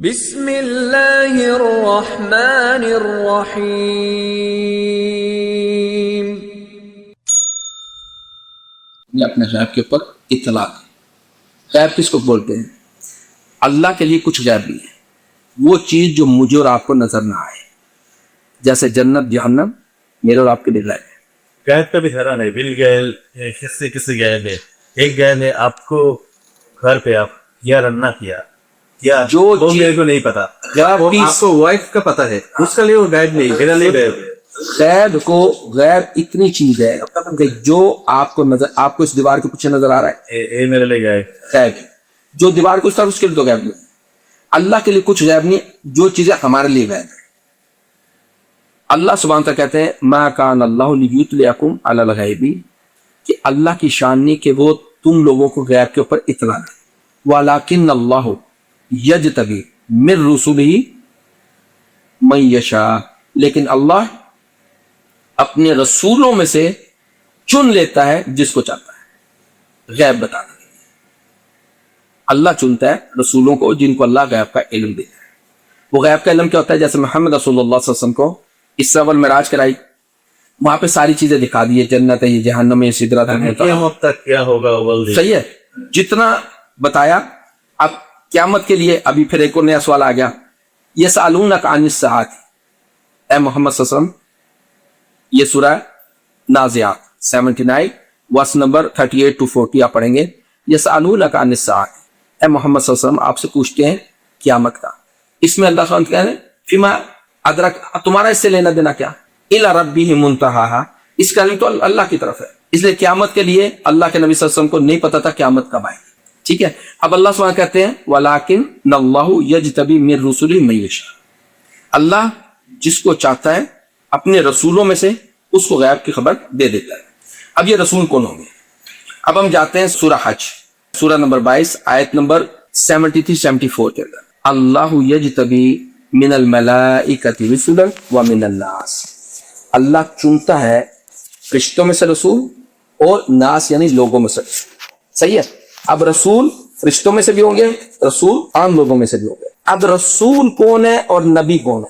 بسم اللہ الرحمن الرحیم. اپنے غیب کے اوپر اطلاع ہے. غیب کس کو بولتے ہیں؟ اللہ کے لیے کچھ غیب نہیں ہے، وہ چیز جو مجھے اور آپ کو نظر نہ آئے، جیسے جنت جہنم میرے اور آپ کے لیے غیب ہے. غیب کا بھی حیران ہے، بل گئے کسی غیب ہے. ایک غیب ہے آپ کو گھر پہ آپ یا رننا کیا جو وہ میرے کو نہیں پتا. غیب کی آپ کو وائف کا پتا ہے، اس کا لیے وہ غیب نہیں، میرا لیے غیب ہے. غیب اتنی چیز ہے کہ جو آپ کو اس دیوار کے پیچھے نظر آ رہا ہے یہ میرے لیے غیب. غیب ہے. جو دیوار کو اس طرف، اس کے لیے تو غیب نہیں. اللہ کے لیے کچھ غیب نہیں، جو چیزیں ہمارے لیے غیب ہے. اللہ سبحانہ تعالیٰ کہتے ہیں ما کان اللہ لیطلعکم علی الغیب، کہ اللہ کی شان نہیں کہ وہ تم لوگوں کو غیب کے اوپر اطلاع دے. ولکن اللہ یجتبی من رسلہ من یشاء، لیکن اللہ اپنے رسولوں میں سے چن لیتا ہے جس کو چاہتا ہے غیب بتانے کے لیے. اللہ چنتا ہے رسولوں کو جن کو اللہ غیب کا علم دیتا ہے. وہ غیب کا علم کیا ہوتا ہے؟ جیسے محمد رسول اللہ صلی اللہ علیہ وسلم کو اسراء والمعراج کرائی، وہاں پہ ساری چیزیں دکھا دی، جنت ہے، یہ جہنم ہے، سدرۃ ہے. قیامت تک کیا ہوگا وہ صحیح ہے، جتنا بتایا. اب قیامت کے لیے ابھی پھر ایک اور نیا سوال آ گیا، یسألونک عن الساعۃ. اے محمد صلی اللہ علیہ وسلم، یہ سورہ نازعات 79 ورس نمبر 38 to 40 آپ پڑھیں گے. یسألونک عن الساعۃ، اے محمد صلی اللہ علیہ وسلم آپ سے پوچھتے ہیں قیامت کا. اس میں اللہ سبحانہ کہہ رہے ہیں فیما ادرک، تمہارا اس سے لینا دینا کیا؟ الی ربہ منتہاہا، اس کا علم تو اللہ کی طرف ہے. اس لیے قیامت کے لیے اللہ کے نبی صلی اللہ علیہ وسلم کو نہیں پتا تھا قیامت کب آئے گی. ٹھیک ہے. اب اللہ سبحانہ کہتے ہیں وَلَٰكِنَّ اللَّهُ يَجْتَبِي مِن رُّسُلِهِ مَن يَشَاءُ، اللہ جس کو چاہتا ہے اپنے رسولوں میں سے اس کو غیب کی خبر دے دیتا ہے. اب یہ رسول کون ہوں گے؟ اب ہم جاتے ہیں سورہ حج، سورہ نمبر 22 آیت نمبر 73-74 کے اندر. اللہ یجتبی من الملائکۃ رسلا ومن الناس، اللہ چنتا ہے فرشتوں میں سے رسول اور ناس یعنی لوگوں میں سے رسول. صحیح ہے. اب رسول فرشتوں میں سے بھی ہوں گے، رسول عام لوگوں میں سے بھی ہوں گے. اب رسول کون ہے اور نبی کون ہے،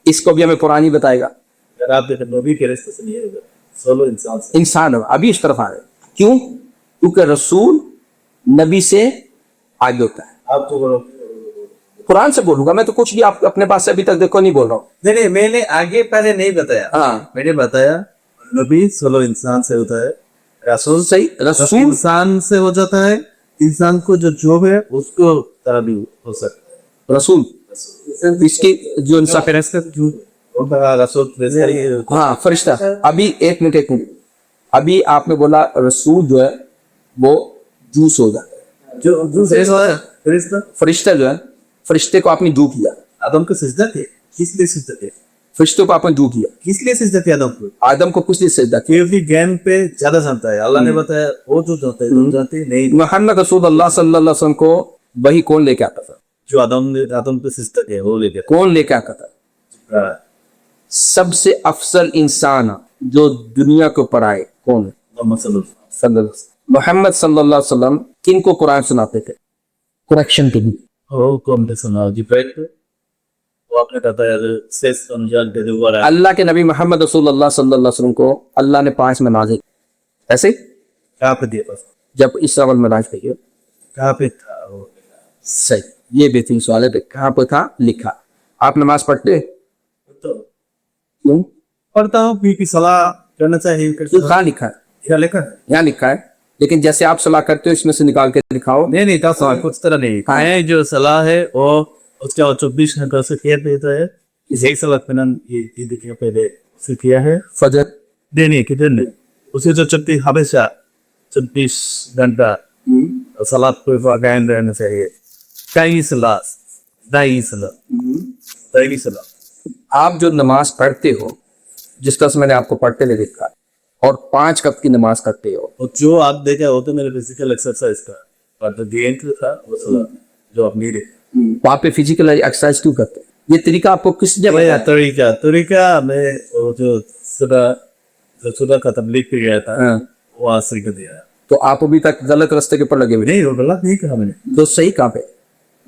اس کو بھی ہمیں قرآن ہی بتائے گا. اگر آپ دیکھیں نبی کے رشتے سے نہیں ہے، سولو انسان سے. انسان ابھی اس طرف آ رہے. کیوں؟ کیونکہ رسول نبی سے آگے ہوتا ہے. آپ تو بولو قرآن سے بولوں گا میں تو، کچھ بھی آپ اپنے پاس سے ابھی تک دیکھو نہیں بول رہا ہوں. نہیں، میں نے آگے پہلے نہیں بتایا. ہاں میں نے بتایا نبی سولو انسان سے ہوتا ہے، رسول صحیح. رسول انسان سے ہو جاتا ہے. انسان کو جو جاب ہے اس کو طرح بھی ہو سکتا ہے. رسول اس کی جو انسان ہاں فرشتہ. ابھی ایک منٹ ابھی آپ نے بولا رسول جو ہے وہ جوس ہو جاتا ہے. فرشتہ جو ہے، فرشتے کو آپ نے دو کیا. آدم کو سجدہ تھے، کس لیے سجدہ تھے؟ فرشتوں کو آپ نے دو کیا. کس لیے سجدہ تھے آدم کو؟ آدم کو کچھ نہیں سجدہ کیا. کیونکہ گیم پہ زیادہ جانتا ہے. اللہ نے بتایا وہ جو جانتا ہے تم جانتے نہیں. محمد رسول اللہ صلی اللہ علیہ وسلم کو وہی کون لے کے آتا تھا؟ جو آدم پہ سجدہ کیا وہ لے کے کون لے کے آتا تھا؟ سب سے افضل انسان جو دنیا کے اوپر آئے کون ہے؟ محمد صلی اللہ علیہ وسلم. محمد صلی اللہ علیہ وسلم کن کو قرآن سناتے تھے؟ کریکشن کے لیے اللہ کے نبی محمد رسول اللہ صلی اللہ علیہ وسلم کو اللہ نے 5 میں نازل کیا. ایسے کہاں پہ دیا بس جب اسراء والمعراج پہ کیا. کہاں پہ تھا وہ؟ صحیح، یہ بہترین سوال ہے. کہاں پہ تھا لکھا؟ آپ نماز پڑھتے کیوں؟ پڑھتا ہوں کی صلاح کرنا چاہیے. کہاں لکھا ہے؟ کیا لکھا ہے؟ یہاں لکھا ہے، لیکن جیسے آپ صلاح کرتے ہو اس میں سے نکال کے دکھاؤ. نہیں کچھ طرح نہیں. جو صلاح ہے وہ اس کا 24 گھنٹہ سے کیا دیتا ہے. ایک صلاح یہ دیکھیں پہلے سے کیا ہے فجر نہیں کدھر نہیں، اسے جو 24 ہمیشہ 24 گھنٹہ صلاح کو قائم رہنا چاہیے. کئی صلاح آپ جو نماز پڑھتے ہو جس طرح سے میں نے آپ کو پڑھتے ہوئے دیکھا اور 5 وقت کی نماز کرتے ہو، جو آپ دیکھا وہ تو میرے فزیکل ایکسرسائز کا تھا وہ صلاح جو آپ نہیں دیکھتے. وہاں پہ فزیکل ایکسرسائز کیوں کرتے ہیں؟ یہ طریقہ آپ کو کس جگہ؟ طریقہ میں جو صدا کا تبلیغ پہ گیا تھا وہاں سے دیا. تو آپ ابھی تک غلط راستے کے اوپر لگے ہوئے؟ نہیں، وہ غلط نہیں کہا میں نے. تو صحیح کہاں پہ؟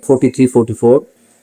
43-44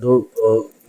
2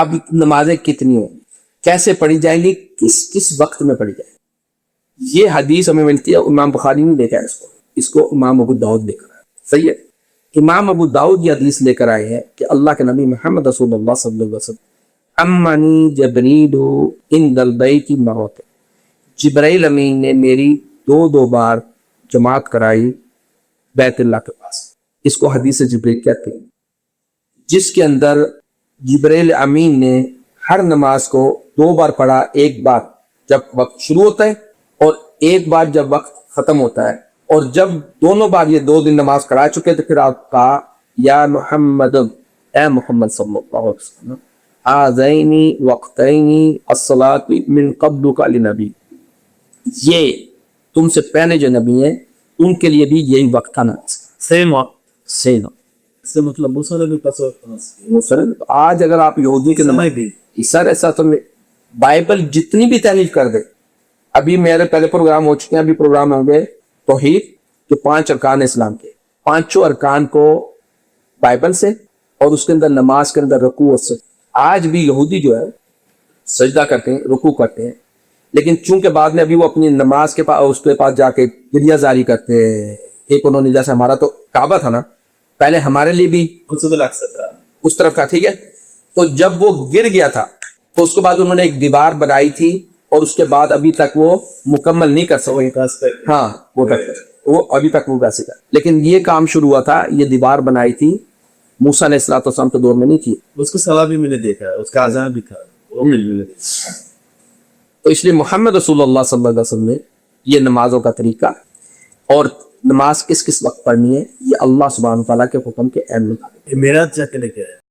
اب نمازیں کتنی ہوں، کیسے پڑھی جائیں گی، کس وقت میں پڑھی جائیں گی، یہ حدیث ہمیں ملتی ہے. امام بخاری نے لے کر اس کو امام ابو داؤد لے کر آئے. صحیح ہے. امام ابو داؤد یہ حدیث لے کر آئے ہیں کہ اللہ کے نبی محمد رسول اللہ صلی اللہ علیہ وسلم امانی جبریل عند البیت مرۃ، جبرائیل امین نے میری دو بار جماعت کرائی بیت اللہ کے پاس. اس کو حدیث جبریل کہتے ہیں، جس کے اندر جبرائیل امین نے ہر نماز کو 2 بار پڑھا، ایک بار جب وقت شروع ہوتا ہے اور ایک بار جب وقت ختم ہوتا ہے. اور جب دونوں بار یہ 2 دن نماز کرا چکے تو پھر آپ کہا یا محمد، اے محمد صلی اللہ علیہ وسلم، آذینی وقتینی الصلاۃ من قبل کا لنبی، یہ تم سے پہلے جو نبی ہیں ان کے لیے بھی یہی وقت تھا. سیم وقت سیم. اس سے مطلب مسلم بھی پاس آج اگر آپ یہودی کے نماز بھی سر ایسا تو بائبل جتنی بھی تحریف کر دے، ابھی میرے پہلے پروگرام ہو چکے ہیں، ابھی پروگرام ہوں گے توحید جو 5 ارکان اسلام کے، 5 ارکان کو بائبل سے اور اس کے اندر نماز کے اندر رکوع سے. آج بھی یہودی جو ہے سجدہ کرتے ہیں، رکوع کرتے ہیں، لیکن چونکہ بعد میں ابھی وہ اپنی نماز کے پاس اس کے پاس جا کے گریہ زاری کرتے ہیں. ایک انہوں نے جیسے ہمارا تو کعبہ تھا نا پہلے ہمارے لیے بھی اس طرف کا، ٹھیک ہے، تو جب وہ گر گیا تھا تو اس کے بعد انہوں نے ایک دیوار بنائی تھی اور اس کے بعد ابھی تک وہ مکمل نہیں کر سکے. ہاں وہ ابھی تک وہ ویسے تھا، لیکن یہ کام شروع ہوا تھا، یہ دیوار بنائی تھی موسیٰ علیہ السلام کے دور میں نہیں تھی. اس کو صلاح بھی میں نے دیکھا، اس کا اذان بھی تھا. تو اس لیے محمد رسول اللہ صلی اللہ علیہ وسلم نے یہ نمازوں کا طریقہ اور نماز کس وقت پڑھنی ہے یہ اللہ سبحانہ تعالیٰ کے حکم کے عین میں. میرا کیا ہے